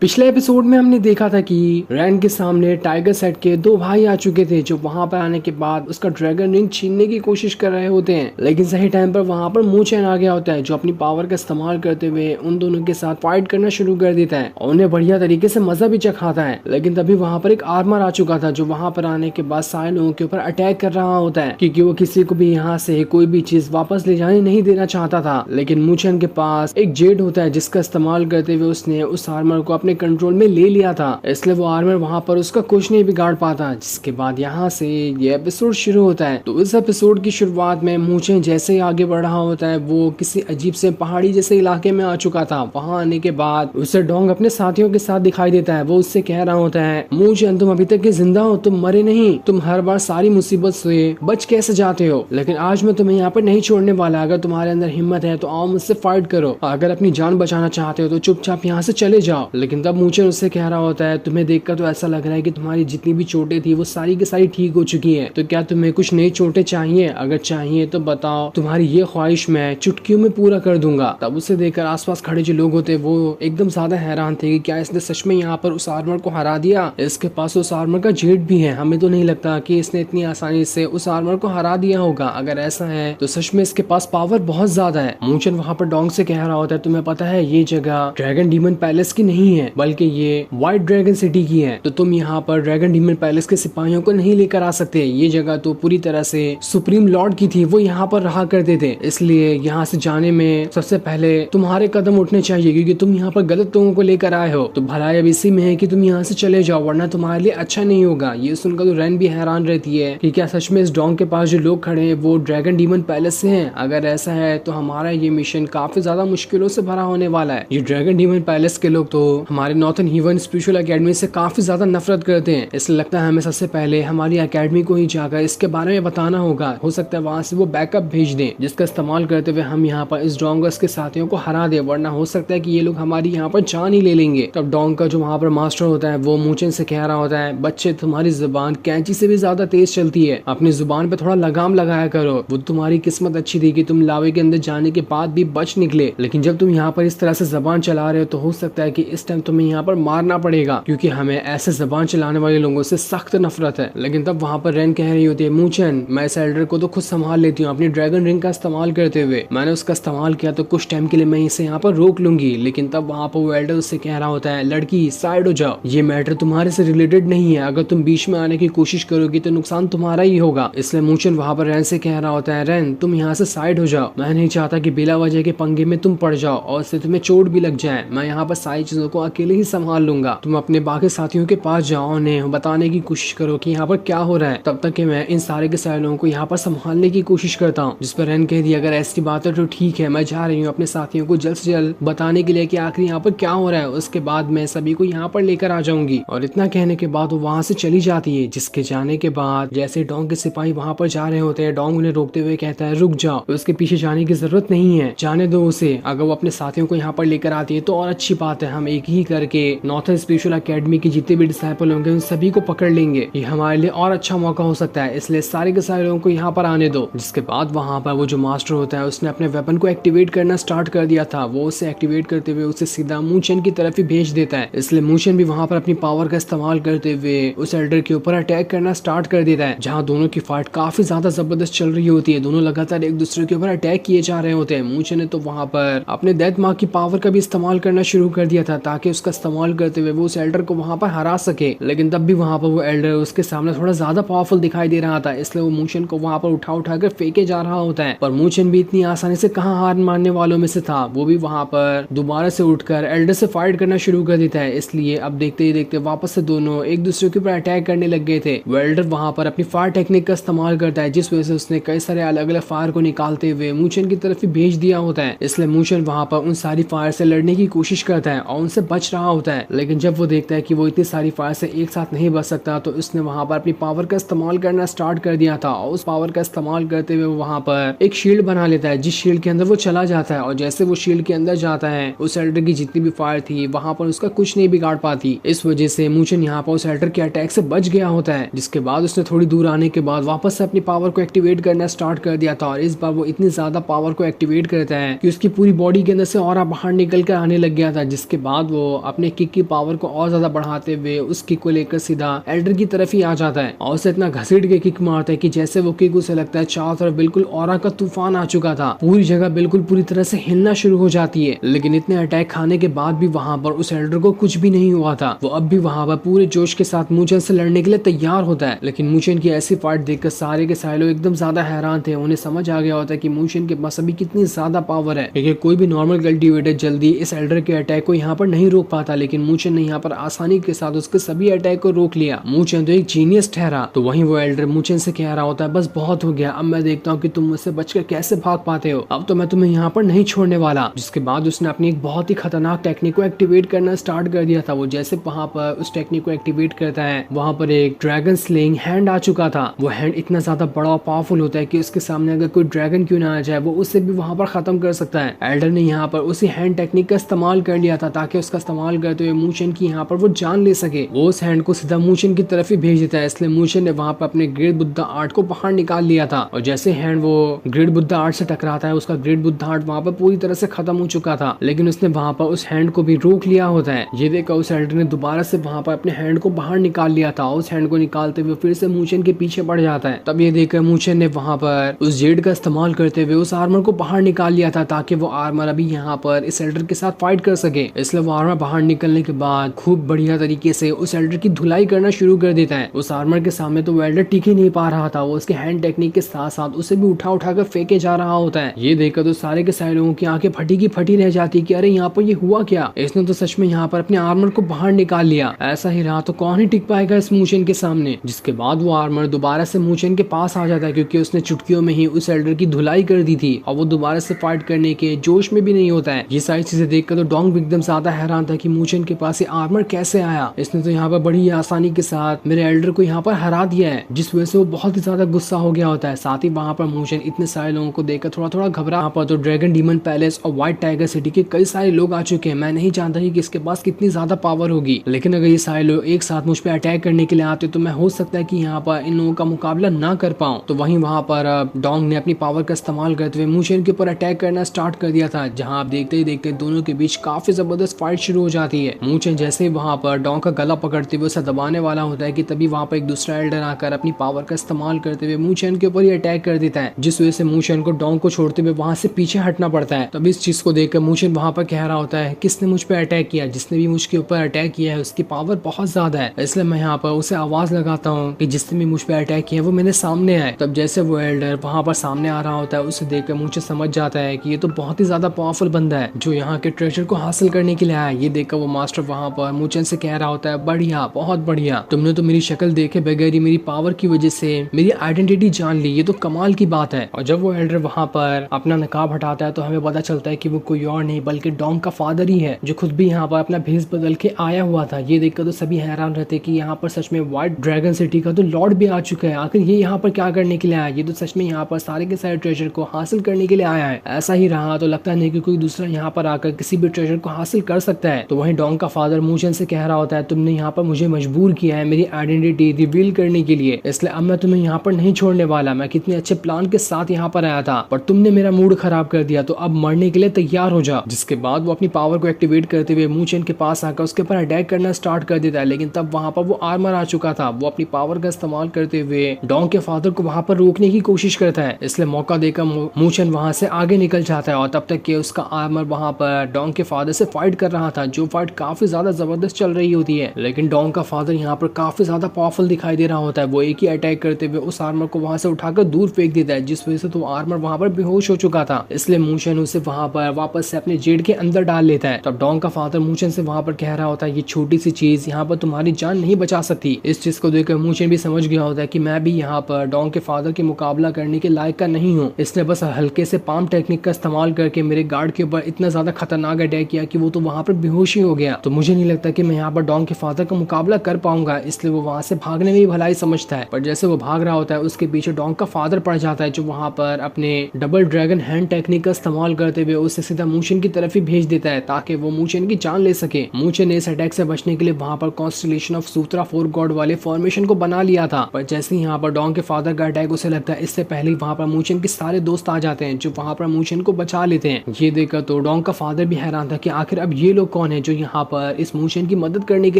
पिछले एपिसोड में हमने देखा था कि रैन के सामने टाइगर सेट के दो भाई आ चुके थे जो वहां पर आने के बाद उसका ड्रैगन रिंग छीनने की कोशिश कर रहे होते हैं। लेकिन सही टाइम पर वहां पर मूचेन आ गया होता है जो अपनी पावर का इस्तेमाल करते हुए उन दोनों के साथ फाइट करना शुरू कर देता है और उन्हें बढ़िया तरीके से मजा भी चखाता है। लेकिन तभी वहां पर एक आर्मर आ चुका था जो वहां पर आने के बाद सारे लोगों के ऊपर अटैक कर रहा होता है क्योंकि वो किसी को भी यहाँ से कोई भी चीज वापस ले जाने नहीं देना चाहता था। लेकिन मूचेन के पास एक जेड होता है जिसका इस्तेमाल करते हुए उसने उस आर्मर को अपने कंट्रोल में ले लिया था, इसलिए वो आर्मर वहां पर उसका कुछ नहीं बिगाड़ पाता। जिसके बाद यहाँ से ये एपिसोड शुरू होता है। तो इस एपिसोड की शुरुआत में मूचेन जैसे ही आगे बढ़ रहा होता है वो किसी अजीब से पहाड़ी जैसे इलाके में आ चुका था। वहां आने के बाद उसे डोंग अपने साथियों के साथ दिखाई देता है। वो उससे कह रहा होता है, मूचेन तुम अभी तक जिंदा हो, तुम मरे नहीं, तुम हर बार सारी मुसीबत से बच कैसे जाते हो, लेकिन आज मैं तुम्हें यहाँ पर नहीं छोड़ने वाला। अगर तुम्हारे अंदर हिम्मत है तो आओ मुझसे फाइट करो, अगर अपनी जान बचाना चाहते हो तो चुपचाप यहाँ से चले जाओ। लेकिन तब मूचेन उससे कह रहा होता है, तुम्हें देखकर तो ऐसा लग रहा है कि तुम्हारी जितनी भी चोटें थी वो सारी की सारी ठीक हो चुकी है, तो क्या तुम्हें कुछ नई चोटें चाहिए? अगर चाहिए तो बताओ, तुम्हारी ये ख्वाहिश मैं चुटकियों में पूरा कर दूंगा। तब उसे देखकर आसपास खड़े जो लोग होते वो एकदम ज्यादा हैरान थे कि क्या इसने सच में यहाँ पर उस आर्मर को हरा दिया? इसके पास उस आर्मर का जेट भी है, हमें तो नहीं लगता कि इसने इतनी आसानी से उस आर्मर को हरा दिया होगा। अगर ऐसा है तो सच में इसके पास पावर बहुत ज्यादा है। मूचेन वहाँ पर डोंग से कह रहा होता है, तुम्हें पता है ये जगह ड्रैगन डीमन पैलेस की नहीं है बल्कि ये व्हाइट ड्रैगन सिटी की है, तो तुम यहाँ पर ड्रैगन डीमन पैलेस के सिपाहियों को नहीं लेकर आ सकते। ये जगह तो पूरी तरह से सुप्रीम लॉर्ड की थी, वो यहाँ पर रहा करते थे, इसलिए यहाँ से जाने में सबसे पहले तुम्हारे कदम उठने चाहिए क्योंकि तुम यहाँ पर गलत लोगों को लेकर आए हो। तो भलाई अब इसी में है कि तुम यहाँ से चले जाओ वरना तुम्हारे लिए अच्छा नहीं होगा। ये सुनकर तो रैन भी हैरान रहती है कि क्या सच में इस डोंग के पास जो लोग खड़े हैं वो ड्रैगन डीमन पैलेस से हैं? अगर ऐसा है तो हमारा ये मिशन काफी ज्यादा मुश्किलों से भरा होने वाला है। ये ड्रैगन डीमन पैलेस के लोग तो हमारे नॉर्थन हीवन स्पिरिचुअल एकेडमी से काफी ज्यादा नफरत करते हैं, इसलिए लगता है हमें सबसे पहले हमारी एकेडमी को ही जाकर इसके बारे में बताना होगा। हो सकता है वहां से वो बैकअप भेज दें जिसका इस्तेमाल करते हुए हम यहाँ पर इस डोंग के साथियों को हरा दे, वरना हो सकता है कि ये लोग हमारी यहाँ पर जान ही ले लेंगे। तब डोंग का जो वहाँ पर मास्टर होता है वो मूचेन से कह रहा होता है, बच्चे तुम्हारी जुबान कैंची से भी ज्यादा तेज चलती है, अपनी जुबान पे थोड़ा लगाम लगाया करो। वो तुम्हारी किस्मत अच्छी थी कि तुम लावे के अंदर जाने के बाद भी बच निकले, लेकिन जब तुम यहाँ पर इस तरह से जबान चला रहे हो तो हो सकता है कि इस टाइम तुम्हें यहाँ पर मारना पड़ेगा क्योंकि हमें ऐसे जबान चलाने वाले लोगों से सख्त नफरत है। लेकिन तब वहाँ पर रैन कह रही होती है, मूचेन मैं इस एल्डर को तो खुद संभाल लेती हूँ, अपनी ड्रैगन रिंग का इस्तेमाल करते हुए मैंने उसका इस्तेमाल किया तो कुछ टाइम के लिए मैं इसे यहाँ पर रोक लूंगी। लेकिन तब वहाँ पर वो एल्डर उससे कह रहा होता है, लड़की साइड हो जाओ, ये मैटर तुम्हारे से रिलेटेड नहीं है, अगर तुम बीच में आने की कोशिश करोगी तो नुकसान तुम्हारा ही होगा। इसलिए मूचेन वहाँ पर रैन से कह रहा होता है, रैन तुम यहाँ से साइड हो जाओ, मैं नहीं चाहता कि बिला वजह के पंगे में तुम पड़ जाओ और इससे तुम्हें चोट भी लग जाए। मैं यहाँ पर सारी चीजों को अकेले ही संभाल लूंगा, तुम अपने बाकी साथियों के पास जाओ, उन्हें बताने की कोशिश करो कि यहाँ पर क्या हो रहा है, तब तक कि मैं इन सारे के सारे लोगों को यहाँ पर संभालने की कोशिश करता हूँ। जिस पर रैन कह दी, अगर ऐसी बात है तो ठीक है, मैं जा रही हूँ अपने साथियों को जल्द से जल्द बताने के लिए कि आखिर यहाँ पर क्या हो रहा है, उसके बाद मैं सभी को यहाँ पर लेकर आ जाऊंगी। और इतना कहने के बाद वो वहाँ से चली जाती है। जिसके जाने के बाद जैसे डोंग के सिपाही वहाँ पर जा रहे होते हैं, डोंग उन्हें रोकते हुए कहता है, रुक जाओ, उसके पीछे जाने की जरूरत नहीं है, जाने दो उसे। अगर वो अपने साथियों को यहाँ पर लेकर आती है तो और अच्छी बात है, हम एक ही करके नॉर्थन स्पिरिचुअल एकेडमी के जितने भी डिसाइपल होंगे उन सभी को पकड़ लेंगे, ये हमारे लिए और अच्छा मौका हो सकता है, इसलिए सारे के सारे लोगों को यहाँ पर आने दो। जिसके बाद वहाँ पर वो जो मास्टर होता है उसने अपने वेपन को एक्टिवेट करना स्टार्ट कर दिया था, वो उसे एक्टिवेट करते हुए उसे सीधा मूचेन की तरफ ही भेज देता है। इसलिए मूचेन भी वहाँ पर अपनी पावर का इस्तेमाल करते हुए उस एल्डर के ऊपर अटैक करना स्टार्ट कर देता है, जहाँ दोनों की फाइट काफी ज्यादा जबरदस्त चल रही होती है। दोनों लगातार एक दूसरे के ऊपर अटैक किए जा रहे होते हैं। मूचेन ने तो वहाँ पर अपने डेथ मार्क की पावर का भी इस्तेमाल करना शुरू कर दिया था ताकि उसका इस्तेमाल करते हुए वो उस एल्डर को वहाँ पर हरा सके। लेकिन तब भी वहाँ पर वो एल्डर उसके सामने थोड़ा ज्यादा पावरफुल दिखाई दे रहा था, इसलिए वो मूचेन को वहाँ पर उठा कर फेंके जा रहा होता है। पर मूचेन भी इतनी आसानी से कहाँ हार मानने वालों में से था, वो भी वहाँ पर दोबारा से उठकर एल्डर से फाइट करना शुरू कर देता है। इसलिए अब देखते ही देखते वापस से दोनों एक दूसरे के ऊपर अटैक करने लग गए थे। वो एल्डर वहाँ पर अपनी फायर टेक्निक का इस्तेमाल करता है, जिस वजह से उसने कई सारे अलग अलग फायर को निकालते हुए मूचेन की तरफ ही भेज दिया होता है। इसलिए मूचेन वहाँ पर उन सारी फायर से लड़ने की कोशिश करता है और उनसे बच रहा होता है। लेकिन जब वो देखता है कि वो इतनी सारी फायर से एक साथ नहीं बच सकता तो उसने वहाँ पर अपनी पावर का इस्तेमाल करना स्टार्ट कर दिया था और उस पावर का इस्तेमाल करते हुए वो वहाँ पर एक शील्ड बना लेता है, जिस शील्ड के अंदर वो चला जाता है। और जैसे वो शील्ड के अंदर जाता है उस एल्डर की जितनी भी फायर थी वहाँ पर उसका कुछ नहीं बिगाड़ पाती। इस वजह से मूचेन यहाँ पर उस एल्डर के अटैक से बच गया होता है। जिसके बाद उसने थोड़ी दूर आने के बाद वापस से अपनी पावर को एक्टिवेट करना स्टार्ट कर दिया था और इस बार वो इतनी ज्यादा पावर को एक्टिवेट करता है कि उसकी पूरी बॉडी के अंदर से ऑरा बाहर निकल कर आने लग गया था। जिसके बाद वो अपने किक की पावर को और ज्यादा बढ़ाते हुए उस किक को लेकर सीधा एल्डर की तरफ ही आ जाता है और उसे इतना घसीट के किक मारता है कि जैसे वो किक उसे लगता है चारों तरफ बिल्कुल ऑरा का तूफान आ चुका था, पूरी जगह बिल्कुल पूरी तरह से हिलना शुरू हो जाती है। लेकिन इतने अटैक खाने के बाद भी वहां पर उस एल्डर को कुछ भी नहीं हुआ था। वो अब भी वहां पर पूरे जोश के साथ मूचेन से लड़ने के लिए तैयार होता है। लेकिन मूचेन की ऐसी फाइट देखकर सारे के सारे लोग एकदम ज्यादा हैरान थे। उन्हें समझ आ गया होता है कि मूचेन के पास अभी कितनी ज्यादा पावर है, क्योंकि कोई भी नॉर्मल कल्टिवेटर जल्दी इस एल्डर के अटैक को यहाँ पर नहीं रोक पाता। लेकिन मूचेन ने यहाँ पर आसानी के साथ उसके सभी अटैक को रोक लिया। मूचेन तो एक जीनियस ठहरा। तो वहीं वो एल्डर मूचेन से कह रहा होता है, बस बहुत हो गया, अब मैं देखता हूँ कि तुम मुझसे बचकर कैसे भाग पाते हो, अब तो मैं तुम्हें यहाँ पर नहीं छोड़ने वाला। जिसके बाद उसने अपनी एक बहुत ही खतरनाक टेक्निक को एक्टिवेट करना स्टार्ट कर दिया था। वो जैसे वहां पर उस टेक्निक को एक्टिवेट करता है, वहां पर एक ड्रैगन स्लेइंग हैंड आ चुका था। वो हैंड इतना ज्यादा बड़ा और पावरफुल होता है कि उसके सामने अगर कोई ड्रैगन क्यों ना आ जाए वो उसे भी वहां पर खत्म कर सकता है। एल्डर ने यहाँ पर उसी हैंड टेक्निक का इस्तेमाल कर लिया था ताकि उसका इस्तेमाल करते हुए मूचेन की यहाँ पर वो जान ले सके। वो उस हैंड को सीधा मूचेन की तरफ ही भेज देता है। इसलिए मूचेन ने वहां पर अपने ग्रेट बुद्धा आर्ट को बाहर निकाल लिया था और जैसे हैंड वो ग्रेट बुद्धा आर्ट से टकराता है, उसका ग्रेट बुद्धा आर्ट वहां पर पूरी तरह से खत्म हो चुका था। लेकिन उसने वहां पर उस हैंड को भी रोक लिया होता है। ये देखकर उस एल्डर ने दोबारा से वहां पर अपने हैंड को बाहर निकाल लिया था। उस हैंड को निकालते हुए फिर से मूचेन के पीछे बढ़ जाता है। तब ये देखकर मूचेन ने वहां पर उस जेड का इस्तेमाल करते हुए उस आर्मर को बाहर निकाल लिया था ताकि वो आर्मर अभी यहाँ पर इस एल्डर के साथ फाइट कर सके। इसलिए वो आर्मर बाहर निकलने के बाद खूब बढ़िया तरीके से उस एल्डर की धुलाई करना शुरू कर देता है। उस आर्मर के सामने तो वो एल्डर टिक ही नहीं पा रहा था। वो उसके हैंड टेक्निक के साथ साथ उसे भी उठा उठा कर फेंके जा रहा होता है। ये देखकर तो सारे के सारे लोगों की आंखें फटी की फटी रह जाती है कि अरे यहाँ पर ये हुआ क्या, इसने तो सच में यहाँ पर अपने आर्मर को बाहर निकाल लिया। ऐसा ही रहा तो कौन ही टिक पाएगा इस मूचेन के सामने। जिसके बाद वो आर्मर दोबारा से मूचेन के पास आ जाता है क्योंकि उसने चुटकियों में ही उस एल्डर की धुलाई कर दी थी और वो दोबारा से फाइट करने के जोश में भी नहीं होता है। ये सारी चीजें देखकर तो डोंग भी एकदम ज्यादा हैरान था कि मूचेन के पास ये आर्मर कैसे आया। इसने तो यहाँ पर बड़ी आसानी के साथ मेरे एल्डर को यहाँ पर हरा दिया है, जिस वजह से वो बहुत ही ज्यादा गुस्सा हो गया होता है। साथ ही वहाँ पर मूचेन इतने सारे लोगों को देखकर थोड़ा थोड़ा घबरा। यहाँ पर तो ड्रैगन डीमन पैलेस और व्हाइट टाइगर सिटी के कई सारे लोग आ चुके हैं। मैं नहीं जानता कि इसके पास कितनी ज्यादा पावर होगी, लेकिन अगर ये सारे लोग एक साथ मुझ पर अटैक करने के लिए आते तो मैं हो सकता है कि यहाँ पर इन लोगों का मुकाबला ना कर पाऊं। तो वहीं वहाँ पर डोंग ने अपनी पावर का इस्तेमाल करते हुए मूचेन के ऊपर अटैक करना स्टार्ट कर दिया था, जहाँ आप देखते ही देखते दोनों के बीच काफी जबरदस्त फाइट शुरू हो जाती है। मूचेन जैसे ही वहाँ पर डोंग का गला पकड़ते हुए उसे दबाने वाला होता है कि तभी वहाँ पर एक दूसरा एल्डर आकर अपनी पावर का इस्तेमाल करते हुए मूचेन के ऊपर ही अटैक कर देता है, जिस वजह से मूचेन को डोंग को छोड़ते हुए वहाँ से पीछे हटना पड़ता है। तब इस चीज को देखकर मूचेन वहाँ पर कह रहा होता है, किसने मुझ पर अटैक किया, जिसने भी मुझके ऊपर अटैक किया है उसकी पावर बहुत ज्यादा है, इसलिए मैं यहाँ पर उसे आवाज लगाता हूँ कि जिसने भी मुझ पर अटैक किया वो मेरे सामने आए। तब जैसे वो एल्डर वहाँ पर सामने आ रहा होता है उसे देखकर मूचेन समझ जाता है कि ये तो बहुत ही ज्यादा पावरफुल बंदा है जो यहाँ के ट्रेजर को हासिल करने के लिए आया। ये देखकर वो मास्टर वहाँ पर मूचेन से कह रहा होता है, बढ़िया, बहुत बढ़िया, तुमने तो मेरी शक्ल देखे बगैर ही मेरी पावर की वजह से मेरी आइडेंटिटी जान ली, ये तो कमाल की बात है। और जब वो एल्डर वहाँ पर अपना नकाब हटाता है तो हमें पता चलता है कि वो कोई और नहीं बल्कि डोंग का फादर ही है, जो खुद भी यहाँ पर अपना भेस बदल के आया हुआ था। ये देखकर तो सभी हैरान रहते कि यहाँ पर सच में व्हाइट ड्रैगन सिटी का तो लॉर्ड भी आ चुका है, आखिर ये यहाँ पर क्या करने के लिए आया, ये तो सच में यहाँ पर सारे के सारे ट्रेजर को हासिल करने के लिए आया है। ऐसा ही रहा तो लगता नहीं कि कोई दूसरा यहाँ पर आकर किसी भी ट्रेजर को हासिल कर सकता है। तो वहीं डोंग का फादर मूचेन से कह रहा होता है, तुमने यहाँ पर मुझे मजबूर किया है मेरी आइडेंटिटी रिवील करने के लिए, इसलिए अब मैं तुम्हें यहाँ पर नहीं छोड़ने वाला। मैं कितने अच्छे प्लान के साथ यहाँ पर आया था पर तुमने मेरा मूड खराब कर दिया, तो अब मरने के लिए तैयार हो जा। जिसके बाद वो अपनी पावर को एक्टिवेट करते हुए मूचेन के पास आकर उसके ऊपर अटैक करना स्टार्ट कर देता है। लेकिन तब वहाँ पर वो आर्मर आ चुका था। वो अपनी पावर का इस्तेमाल करते हुए डोंग के फादर को वहाँ पर रोकने की कोशिश करता है, इसलिए मौका देकर मूचेन वहाँ से आगे निकल जाता है। और तब तक कि उसका आर्मर वहाँ पर डोंग के फादर से फाइट कर रहा था, जो फाइट काफी ज्यादा जबरदस्त चल रही होती है। लेकिन डोंग का फादर यहाँ पर काफी ज्यादा पावरफुल दिखाई दे रहा होता है। वो एक ही अटैक करते हुए उस आर्मर को वहाँ से उठाकर दूर फेंक देता है, जिस वजह से तो आर्मर वहाँ पर बेहोश हो चुका था। इसलिए मूचेन उसे वहाँ पर वापस से अपने जेड के अंदर डाल लेता है। तब डोंग का फादर मूचेन से वहाँ पर कह रहा होता है, ये छोटी सी चीज यहाँ पर तुम्हारी जान नहीं बचा सकती। इस चीज को देखकर मूचेन भी समझ गया होता है कि मैं भी यहाँ पर डोंग के फादर के मुकाबला करने के लायक का नहीं हूँ। इसने बस हल्के से पाम टेक्निक का इस्तेमाल करके मेरे गार्ड के ऊपर इतना ज्यादा खतरनाक अटैक किया कि वो तो वहाँ पर बेहोश ही हो गया। तो मुझे नहीं लगता कि मैं यहाँ पर डोंग के फादर का मुकाबला कर पाऊंगा, इसलिए वो वहाँ से भागने में ही भलाई समझता है। पर जैसे वो भाग रहा होता है उसके पीछे डोंग का फादर पड़ जाता है, जो वहाँ पर अपने डबल ड्रैगन हैंड टेक्निक का इस्तेमाल करते हुए उसे सीधा मूचेन की तरफ ही भेज देता है ताकि वो मूचेन की जान ले सके। मूचेन ने इस अटैक से बचने के लिए वहाँ पर कॉन्स्टलेशन ऑफ सूत्रा 4 गॉड वाले फॉर्मेशन को बना लिया था। पर जैसे ही यहाँ पर डोंग के फादर का अटैक उसे लगता है इससे पहले वहाँ पर मूचेन के सारे दोस्त आ जाते हैं, जो वहाँ पर मूचेन को बचा लेते हैं। ये देखकर तो डोंग का फादर भी हैरान था कि आखिर अब ये लोग कौन है जो यहाँ पर इस मूचेन की मदद करने के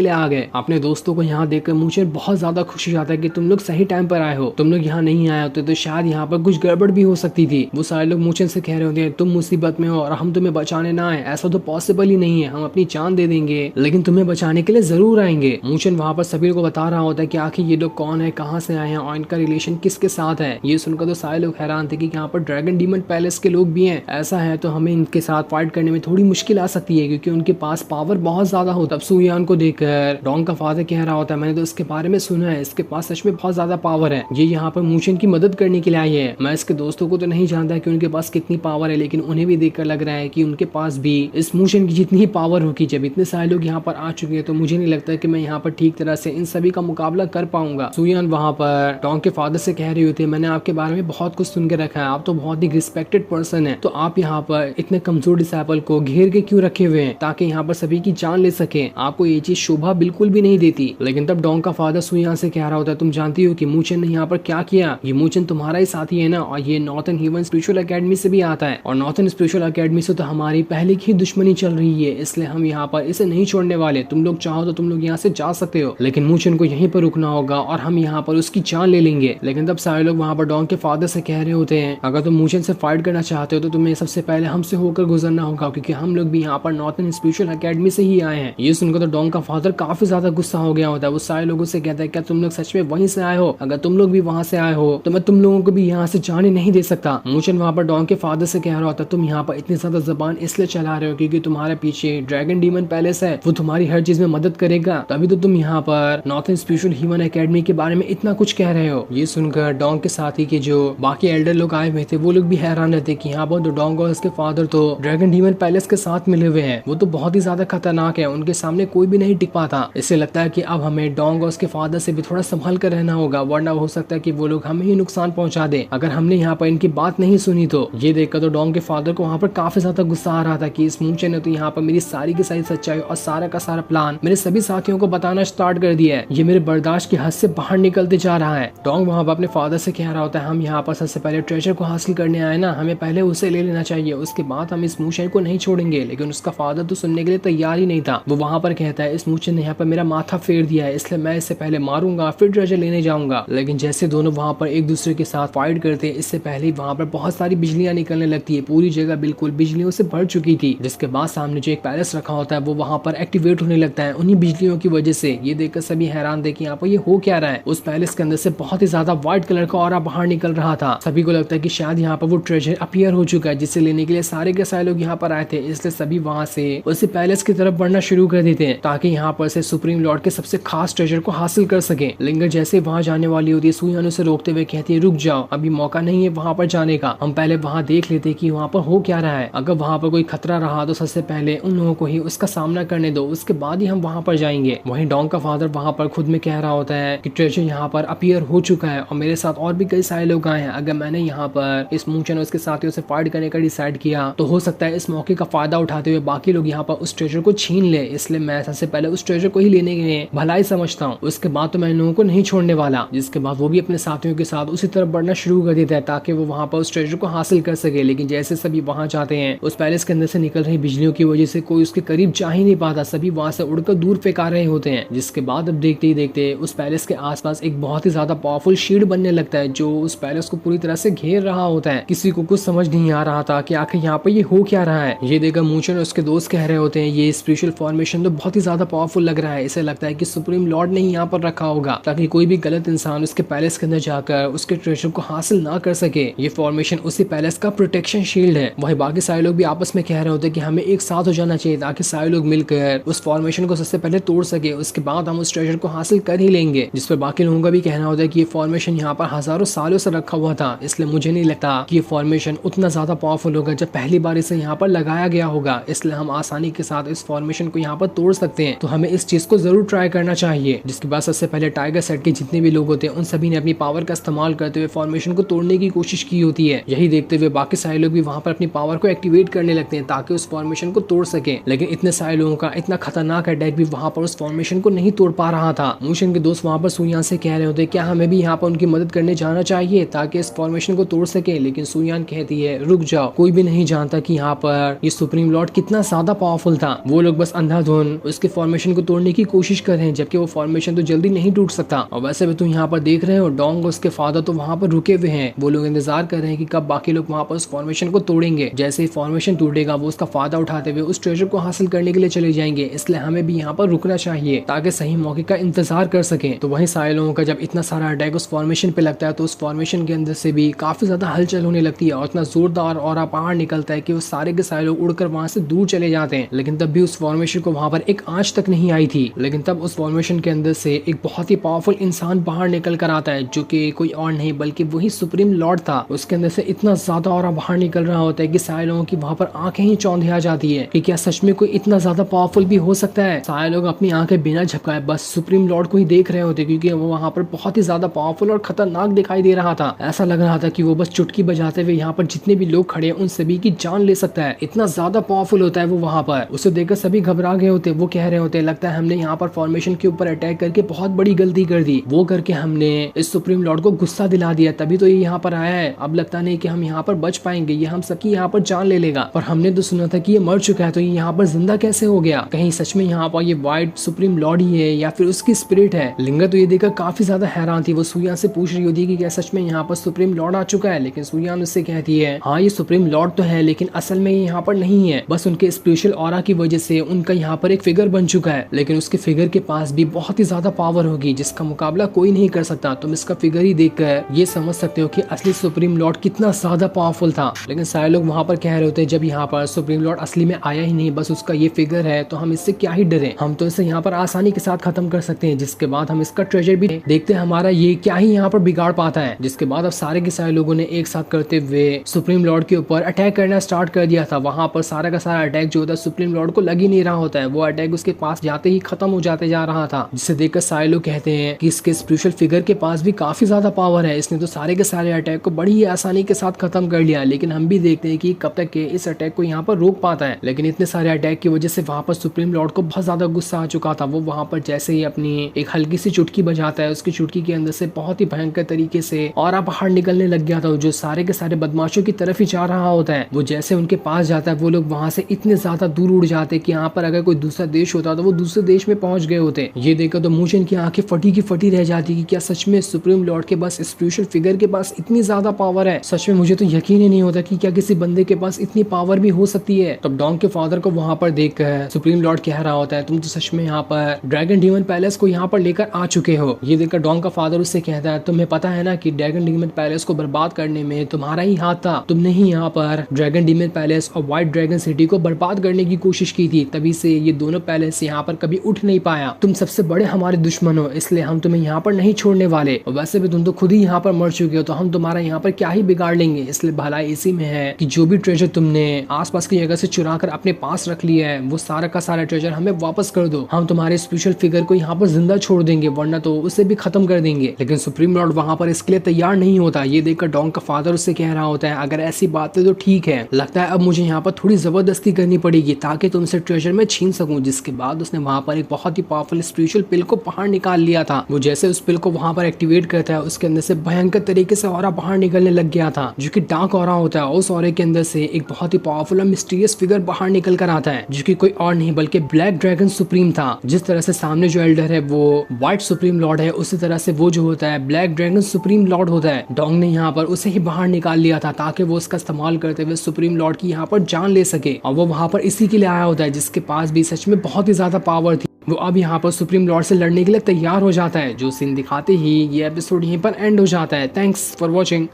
लिए आ गए। अपने दोस्तों को यहाँ देखकर मूचेन बहुत ज्यादा खुश हो जाता है कि तुम लोग सही टाइम पर आए हो, तुम लोग यहाँ नहीं आए होते तो शायद यहाँ पर कुछ गड़बड़ भी हो सकती थी। वो सारे लोग मूचेन से कह रहे होते हैं तुम मुसीबत में हो और हम तुम्हें बचाने ना आए, ऐसा तो पॉसिबल ही नहीं है, हम अपनी जान दे देंगे लेकिन तुम्हें बचाने के लिए जरूर आएंगे। मूचेन वहाँ पर सभी लोगों को बता रहा होता है कि आखिर ये लोग कौन है, कहाँ से आए हैं और इनका रिलेशन किसके साथ है। ये सुनकर तो सारे लोग हैरान थे कि यहाँ पर ड्रैगन डीमन पैलेस के लोग भी हैं। ऐसा है तो हमें इनके साथ फाइट करने में थोड़ी मुश्किल आ सकती है क्योंकि उनके पास पावर बहुत ज्यादा हो। तब सुयान को देखकर डोंग का फादर कह रहा होता है मैंने तो इसके बारे में सुना है, इसके पास सच में बहुत ज्यादा पावर है, ये यहाँ पर मूचेन की मदद करने के लिए आई है। मैं इसके दोस्तों को तो नहीं जानता कि उनके पास कितनी पावर है, लेकिन उन्हें भी देखकर लग रहा है कि उनके पास भी इस मूचेन की जितनी ही पावर होगी। जब इतने सारे लोग यहाँ पर आ चुके हैं तो मुझे नहीं लगता कि मैं यहाँ पर ठीक तरह से इन सभी का मुकाबला कर पाऊंगा। सुयान वहाँ पर डोंग के फादर से कह रही होती है मैंने आपके बारे में बहुत कुछ सुन के रखा है, आप तो बहुत ही रिस्पेक्टेड पर्सन है, तो आप यहाँ पर इतने कमजोर डिसाइपल को घेर के क्यों रखे हुए हैं ताकि यहाँ पर सभी की जान ले सके, आपको ये चीज शोभा बिल्कुल भी नहीं देती। लेकिन तब डोंग का फादर सुयान से कह रहा होता है तुम जानती हो कि मूचेन ने यहाँ पर क्या किया, ये मूचेन तुम्हारा ही साथी है ना और ये नॉर्थन हेवन स्पिरिचुअल एकेडमी से भी आता है और नॉर्थन स्पिरिचुअल एकेडमी से तो हमारी पहले की दुश्मनी चल रही है, इसलिए हम यहाँ पर इसे नहीं छोड़ने वाले। तुम लोग चाहो तो तुम लोग यहाँ से जा सकते हो लेकिन मूचेन को यहीं पर रुकना होगा और हम यहाँ पर उसकी जान ले लेंगे। लेकिन तब सारे लोग वहाँ पर डोंग के फादर से कह रहे होते हैं अगर तुम मूचेन से फाइट करना चाहते हो तो तुम्हें सबसे पहले हमसे होकर गुजरना होगा क्योंकि हम लोग भी यहाँ पर नॉर्थन स्पिरिचुअल एकेडमी से ही आए हैं। ये सुनकर तो डोंग का फादर काफी ज्यादा गुस्सा हो गया होता है। वो सारे लोगों से कहता है क्या तुम लोग सच में वहीं से आए हो, अगर तुम लोग भी वहाँ से आए हो तो मैं तुम लोगों को भी यहाँ से जाने नहीं दे सकता। मूचेन वहाँ पर डोंग के फादर से कह रहा होता है तुम यहाँ पर इतनी ज्यादा जबान इसलिए चला रहे हो क्योंकि तुम्हारे पीछे ड्रैगन डीमन पैलेस है, वो तुम्हारी हर चीज में मदद करेगा, तभी तो तुम यहाँ पर नॉर्थन स्पिरिचुअल ह्यूमन एकेडमी के बारे में इतना कुछ कह रहे हो। ये सुनकर डोंग के साथी के जो बाकी एल्डर लोग आए हुए थे वो लोग भी हैरान रहते कि यहाँ पर तो डोंग और उसके फादर तो ड्रैगन डीमन पैलेस के साथ मिले हुए हैं, वो तो बहुत ही ज्यादा खतरनाक है, उनके सामने कोई भी नहीं टिक पाता। इससे लगता है कि अब हमें डोंग और उसके फादर से भी थोड़ा संभल कर रहना होगा वरना हो सकता है कि वो लोग हमें ही नुकसान पहुंचा दे अगर हमने यहाँ पर इनकी बात नहीं सुनी तो। ये देखकर तो डोंग के फादर को वहाँ पर काफी ज्यादा गुस्सा आ रहा था कि इस मूचेन ने तो यहाँ पर मेरी सारी की सारी सच्चाई और सारा का सारा प्लान मेरे सभी साथियों को बताना स्टार्ट कर दिया है, ये मेरे बर्दाश्त की हद से बाहर निकलते जा रहा है। डोंग वहाँ पर अपने फादर से कह रहा होता है हम यहाँ पर सबसे पहले ट्रेजर को हासिल करने आए ना, हमें पहले उसे ले लेना चाहिए, उसके बाद हम इस मूचेन को नहीं छोड़ेंगे। लेकिन उसका फादर तो सुनने के लिए तैयार ही नहीं था। वो वहाँ पर कहता है इस मूचेन ने यहाँ पर मेरा माथा फेर दिया है, इसलिए मैं इससे पहले मारूंगा फिर ट्रेजर लेने जाऊंगा। लेकिन जैसे दोनों वहाँ पर एक दूसरे के साथ फाइट करते हैं इससे पहले वहाँ पर बहुत सारी बिजलियां निकलने लगती है, पूरी जगह बिल्कुल बिजलियों से भर चुकी थी। जिसके बाद सामने जो एक पैलेस रखा होता है वो वहाँ पर एक्टिवेट होने लगता है उन्हीं बिजलियों की वजह से। ये देखकर सभी हैरान थे कि यहाँ पर ये हो क्या रहा है। उस पैलेस के अंदर से बहुत ही ज्यादा व्हाइट कलर का ऑरा बाहर निकल रहा था। सभी को लगता है कि शायद यहाँ पर वो ट्रेजर अपीयर हो चुका है जिसे लेने के लिए सारे के सारे लोग यहाँ पर आए थे, इसलिए सभी वहाँ से उसी पैलेस की तरफ बढ़ना शुरू कर देते हैं ताकि यहाँ पर से सुप्रीम लॉर्ड के सबसे खास ट्रेजर को हासिल कर सके। लिंगर जैसे वहाँ जाने वाली होती है सुयान उसे रोकते हुए कहती है रुक जाओ, अभी मौका नहीं है वहाँ पर जाने का, हम पहले वहाँ देख लेते कि वहाँ पर हो क्या रहा है। अगर वहाँ पर कोई खतरा रहा तो सबसे पहले उन लोगों को ही उसका सामना करने दो, उसके बाद ही हम वहाँ पर जाएंगे। वहीं डोंग का फादर वहाँ पर खुद में कह रहा होता है कि ट्रेजर यहाँ पर अपीयर हो चुका है और मेरे साथ और भी कई सारे लोग आए हैं। अगर मैंने यहाँ पर इस मूचेन और उसके साथियों से फाइट करने का डिसाइड किया तो हो सकता है इस मौके का फायदा उठाते हुए बाकी लोग यहाँ पर उस ट्रेजर को छीन ले, इसलिए मैं सबसे पहले उस ट्रेजर को ही लेने के भलाई समझता हूँ, उसके बाद तो मैं इन लोगों को नहीं छोड़ने वाला। जिसके बाद वो भी अपने साथियों के साथ उसी तरफ बढ़ना शुरू कर देता है ताकि वो वहाँ पर उस ट्रेजर को हासिल कर सके। लेकिन जैसे सभी वहाँ जाते हैं उस पैलेस के अंदर से निकल रही बिजलियों की वजह से कोई उसके करीब जा ही नहीं पाता, सभी वहाँ से उड़कर दूर फेंका रहे होते हैं। जिसके बाद अब देखते ही देखते उस पैलेस के आसपास एक बहुत ही ज्यादा पावरफुल शील्ड बनने लगता है जो उस पैलेस को पूरी तरह से घेर रहा होता है। किसी को कुछ समझ नहीं आ रहा था कि आखिर यहाँ पर ये हो क्या रहा है। ये देखकर मूचेन और उसके दोस्त कह रहे होते हैं ये स्पिरिचुअल फॉर्मेशन तो बहुत ही ज्यादा पावरफुल लग रहा है, इसे लगता है कि सुप्रीम लॉर्ड ने यहाँ पर रखा होगा ताकि कोई भी गलत इंसान उसके पैलेस के अंदर जाकर उसके ट्रेजर को हासिल ना कर सके। ये फॉर्मेशन उसी पैलेस का प्रोटेक्शन शील्ड है। वही बाकी सारे लोग भी आपस में कह रहे होते हैं कि हमें एक साथ हो जाना चाहिए ताकि सारे लोग मिलकर उस फॉर्मेशन को सबसे पहले तोड़ सके, उसके बाद हम उस ट्रेजर को हासिल कर ही लेंगे। जिस पर बाकी लोगों का भी कहना होता है कि ये फॉर्मेशन यहाँ पर हजारों सालों से रखा हुआ था, इसलिए मुझे नहीं लगता कि ये फॉर्मेशन उतना ज्यादा पावरफुल होगा जब पहली बार इसे यहाँ पर लगाया गया होगा, इसलिए हम आसानी के साथ इस फॉर्मेशन को यहाँ पर तोड़ सकते हैं। तो हमें इस चीज को जरूर ट्राई करना चाहिए। जिसके बाद सबसे पहले टाइगर सेट के जितने भी लोग होते हैं उन सभी ने अपनी पावर का इस्तेमाल करते हुए फॉर्मेशन को तोड़ने की कोशिश की होती है। यही देखते हुए बाकी सारे लोग भी वहाँ पर अपनी पावर को एक्टिवेट करने लगते हैं ताकि उस फॉर्मेशन को तोड़ सके। लेकिन इतने सारे लोगों का इतना खतरनाक अटैक भी वहाँ पर उस फॉर्मेशन को नहीं तोड़ पा रहा था। मूचेन के दोस्त वहाँ पर सुयान से कह रहे होते क्या हमें भी यहाँ पर उनकी मदद करने जाना चाहिए ताकि इस फॉर्मेशन को तोड़ सके। लेकिन सुयान कहती है रुक जाओ, कोई भी नहीं जानता कि यहाँ पर ये सुप्रीम लॉर्ड कितना ज्यादा पावरफुल पावरफुल था। वो लोग बस अंधाधुन उसके फॉर्मेशन को तोड़ने की कोशिश कर रहे हैं, जबकि वो फॉर्मेशन तो जल्दी नहीं टूट सकता। और वैसे भी तुम यहाँ पर देख रहे हो डोंग और उसके फादर तो वहाँ पर रुके हुए हैं। वो लोग इंतजार कर रहे हैं कि कब बाकी लोग वहाँ पर उस फॉर्मेशन को तोड़ेंगे। जैसे ही फॉर्मेशन टूटेगा वो उसका फायदा उठाते हुए उस ट्रेजर को हासिल करने के लिए चले जाएंगे। इसलिए हमें भी यहाँ पर रुकना चाहिए ताकि सही मौके का इंतजार कर सके। तो वही सारे लोगों का जब इतना सारा अटैक उस फॉर्मेशन पे लगता है तो उस फॉर्मेशन के अंदर से भी काफी ज्यादा हलचल होने लगती है और इतना जोरदार और पहाड़ निकलता है कि वो सारे के सारे लोग उड़कर वहां से दूर चले जाते हैं। लेकिन तब भी उस फॉर्मेशन को वहां पर एक आंच तक नहीं आई थी। लेकिन तब उस फॉर्मेशन के अंदर से एक बहुत ही पावरफुल इंसान बाहर निकल कर आता है, जो कि कोई और नहीं बल्कि वही सुप्रीम लॉर्ड था। उसके अंदर से इतना ज्यादा और बाहर निकल रहा होता है कि सारे लोगों की वहां पर आंखें ही चौंधिया जाती है कि क्या सच में कोई इतना ज्यादा पावरफुल भी हो सकता है। सारे लोग अपनी आंखें बिना झपकाए बस सुप्रीम लॉर्ड को ही देख रहे होते, क्योंकि वो वहां पर बहुत ही ज्यादा पावरफुल और खतरनाक दिखाई दे रहा था। ऐसा लग रहा था कि वो बस चुटकी बजाते हुए यहाँ पर जितने भी लोग खड़े हैं उन सभी की जान ले सकता है। इतना ज्यादा पावरफुल होता है वो वहां पर। उसे देखकर सभी घबरा गए होते। वो कह रहे होते लगता है हमने यहाँ पर फॉर्मेशन के ऊपर अटैक करके बहुत बड़ी गलती कर दी। वो करके हमने इस सुप्रीम लॉर्ड को गुस्सा दिला दिया, तभी तो ये यहाँ पर आया है। अब लगता नहीं कि हम यहाँ पर बच पाएंगे, ये हम सबकी यहाँ पर जान ले लेगा। पर हमने तो सुना था कि ये मर चुका है, तो ये यहाँ पर जिंदा कैसे हो गया? कहीं सच में यहाँ पर ये व्हाइट सुप्रीम लॉर्ड ही है या फिर उसकी स्पिरिट है? लिंगा तो ये देखकर काफी ज्यादा हैरान थी। वो सुयान से पूछ रही होती है कि क्या सच में यहाँ पर सुप्रीम लॉर्ड आ चुका है? लेकिन सुयान उससे कहती है हाँ ये सुप्रीम लॉर्ड तो है, लेकिन असल में ये यहाँ पर नहीं है। बस उनके स्पेशल ऑरा की वजह से उनका यहाँ पर एक फिगर बन चुका है, लेकिन उसके फिगर के पास भी बहुत ही ज्यादा पावर होगी जिसका मुकाबला कोई नहीं कर सकता। तुम इसका फिगर ही देखकर ये समझ सकते हो कि असली सुप्रीम लॉर्ड कितना ज्यादा पावरफुल था। लेकिन सारे लोग वहाँ पर कह रहे होते हैं जब यहाँ पर सुप्रीम लॉर्ड असली में आया ही नहीं, बस उसका ये फिगर है, तो हम इससे क्या ही डरे, हम तो इसे यहाँ पर आसानी के साथ खत्म कर सकते हैं। जिसके बाद हम इसका ट्रेजर भी देखते हैं हमारा ये क्या ही यहाँ पर बिगाड़ पाता है। जिसके बाद अब सारे के सारे लोगों ने एक साथ करते हुए सुप्रीम लॉर्ड के ऊपर अटैक करना स्टार्ट कर दिया था। वहां पर सारा का सारा अटैक जो होता है सुप्रीम लॉर्ड को लग ही नहीं रहा होता है, वो अटैक उसके पास जाते ही खत्म हो जाते जा रहा था। जिसे देखकर सारे लोग कहते हैं कि इसके स्पिरिचुअल फिगर के पास भी काफी ज्यादा पावर है, इसने तो सारे के सारे अटैक को बड़ी ही आसानी के साथ खत्म कर लिया। लेकिन हम भी देखते हैं कि कब तक के इस अटैक को यहाँ पर रोक पाता है। लेकिन इतने सारे अटैक की वजह से वहां पर सुप्रीम लॉर्ड को बहुत ज्यादा गुस्सा आ चुका था। वो वहां पर जैसे ही अपनी एक हल्की सी चुटकी बजाता है, उसकी चुटकी के अंदर से बहुत ही भयंकर तरीके से और बाहर निकलने लग गया था, जो सारे के सारे बदमाशों की तरफ ही जा रहा होता है। वो जैसे उनके पास जाता है वो लोग वहां से इतने ज्यादा दूर उड़ जाते कि यहाँ पर अगर कोई दूसरा देश होता तो वो दूसरे देश में पहुंच गए होते। ये देखकर तो मूचन की आंखें फटी की फटी रह जाती कि क्या सच में सुप्रीम लॉर्ड के पास स्पिरिचुअल फिगर के पास इतनी ज्यादा पावर है? सच में मुझे तो यकीन ही नहीं होता कि क्या किसी बंदे के पास इतनी पावर भी हो सकती है। तब डोंग के फादर को वहां पर देखकर सुप्रीम लॉर्ड कह रहा होता है तुम तो सच में यहाँ पर ड्रैगन डीमन पैलेस को यहाँ पर लेकर आ चुके हो। ये देखकर डोंग का फादर उससे कहता है तुम्हें पता है ना कि ड्रैगन डीमन पैलेस को बर्बाद करने में तुम्हारा ही हाथ था। तुमने ही यहाँ पर ड्रैगन डीमन पैलेस और व्हाइट ड्रैगन सिटी को बर्बाद करने की कोशिश की थी, तभी से ये दोनों पैलेस यहाँ पर कभी उठ नहीं पाया। तुम सबसे बड़े हमारे दुश्मन हो, इसलिए हम तुम्हें यहाँ पर नहीं छोड़ने वाले। और वैसे भी तुम तो खुद ही यहाँ पर मर चुके हो, तो हम तुम्हारा यहाँ पर क्या ही बिगाड़ लेंगे। इसलिए भलाई इसी में है कि जो भी ट्रेजर तुमने आसपास की जगह से चुरा कर अपने पास रख लिया है वो सारा का सारा ट्रेजर हमें वापस कर दो। हम तुम्हारे स्पेशल फिगर को यहाँ पर जिंदा छोड़ देंगे, वरना तो उसे भी खत्म कर देंगे। लेकिन सुप्रीम लॉर्ड वहाँ पर इसके लिए तैयार नहीं होता। ये देखकर डोंग का फादर उससे कह रहा होता है अगर ऐसी बात है तो ठीक है, लगता है अब मुझे यहाँ पर थोड़ी जबरदस्ती करनी पड़ेगी ताकि तुमसे ट्रेजर में छीन सकूं। जिसके बाद उसने वहां पर एक बहुत ही पावरफुल स्पिरिचुअल पिल को बाहर निकाल लिया था। वो जैसे उस पिल को वहां पर एक्टिवेट करता है उसके अंदर से भयंकर तरीके से ऑरा बाहर निकलने लग गया था, जो कि डार्क ऑरा होता है। उस ऑरे के अंदर से एक बहुत ही पावरफुल और मिस्टीरियस फिगर बाहर निकल कर आता है, जो कि कोई और नहीं बल्कि ब्लैक ड्रैगन सुप्रीम था। जिस तरह से सामने जो एल्डर है वो व्हाइट सुप्रीम लॉर्ड है, उसी तरह से वो जो होता है ब्लैक ड्रैगन सुप्रीम लॉर्ड होता है। डोंग ने यहाँ पर उसे ही बाहर निकाल लिया था ताकि वो उसका इस्तेमाल करते हुए सुप्रीम लॉर्ड की यहाँ पर जान ले सके। और वो वहां पर इसी के लिए आया होता है जिसके पास भी सच में बहुत ही ज्यादा पावर थी। वो अब यहाँ पर सुप्रीम लॉर्ड से लड़ने के लिए तैयार हो जाता है। जो सीन दिखाते ही ये एपिसोड यहीं पर एंड हो जाता है। Thanks for watching.